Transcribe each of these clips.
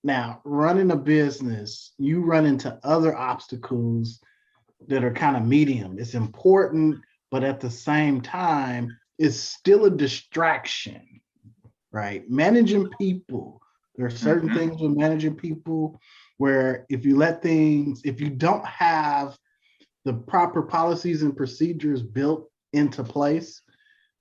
Now, running a business, you run into other obstacles that are kind of medium. It's important, but at the same time, it's still a distraction, right? Managing people, there are certain Mm-hmm. things with managing people where if you don't have the proper policies and procedures built into place,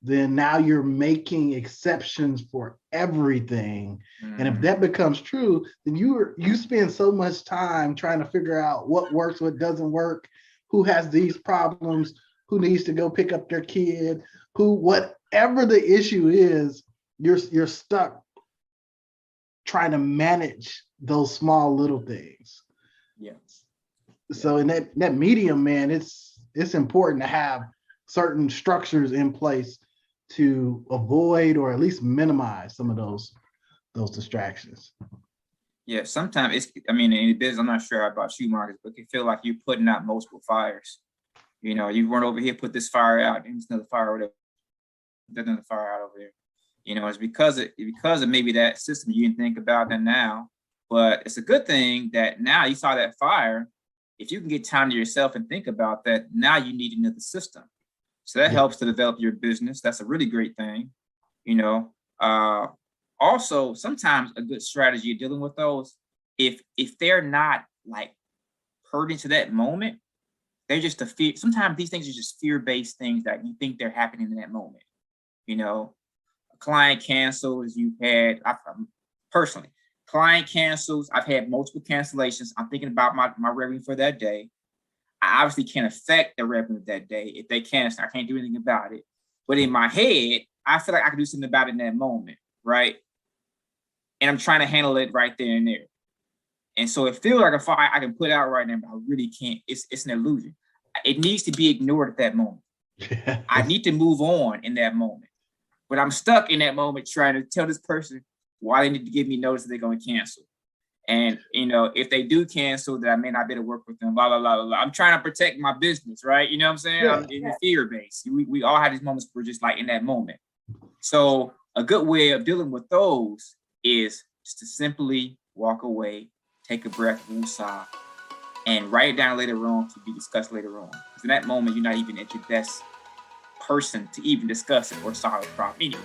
then now you're making exceptions for everything. And if that Mm-hmm. becomes true, then you spend so much time trying to figure out what works, what doesn't work, who has these problems, who needs to go pick up their kid, who whatever the issue is, you're stuck trying to manage those small little things. Yeah. Yeah. So in that medium, man, it's important to have certain structures in place to avoid or at least minimize some of those distractions. Yeah. Sometimes I mean, in the business, I'm not sure about you, Marcus, but you feel like you're putting out multiple fires. You run over here, put this fire out, and there's another fire over there, there's another fire out over there. It's because of maybe that system you didn't think about that now, but it's a good thing that now you saw that fire. If you can get time to yourself and think about that, now you need another system. So that Yeah. helps to develop your business. That's a really great thing. You know, uh, Also sometimes a good strategy of dealing with those, if they're not like hurting to that moment, they're just a fear. Sometimes these things are just fear-based things that you think they're happening in that moment. You know, a client cancels, personally, client cancels. I've had multiple cancellations. I'm thinking about my revenue for that day. I obviously can't affect the revenue that day. If they cancel, I can't do anything about it. But in my head, I feel like I can do something about it in that moment, right? And I'm trying to handle it right there and there. And so it feels like a fire I can put out right now, but I really can't. It's an illusion. It needs to be ignored at that moment. I Yes. need to move on in that moment. But I'm stuck in that moment trying to tell this person why they need to give me notice that they're going to cancel. And if they do cancel, that I may not be able to work with them. Blah blah blah blah. I'm trying to protect my business, right? You know what I'm saying? Yeah. I'm in the fear base. We all have these moments where we're just like in that moment. So a good way of dealing with those is just to simply walk away, take a breath, woosah, and write it down later on to be discussed later on. Because in that moment, you're not even at your best person to even discuss it or solve the problem anyway.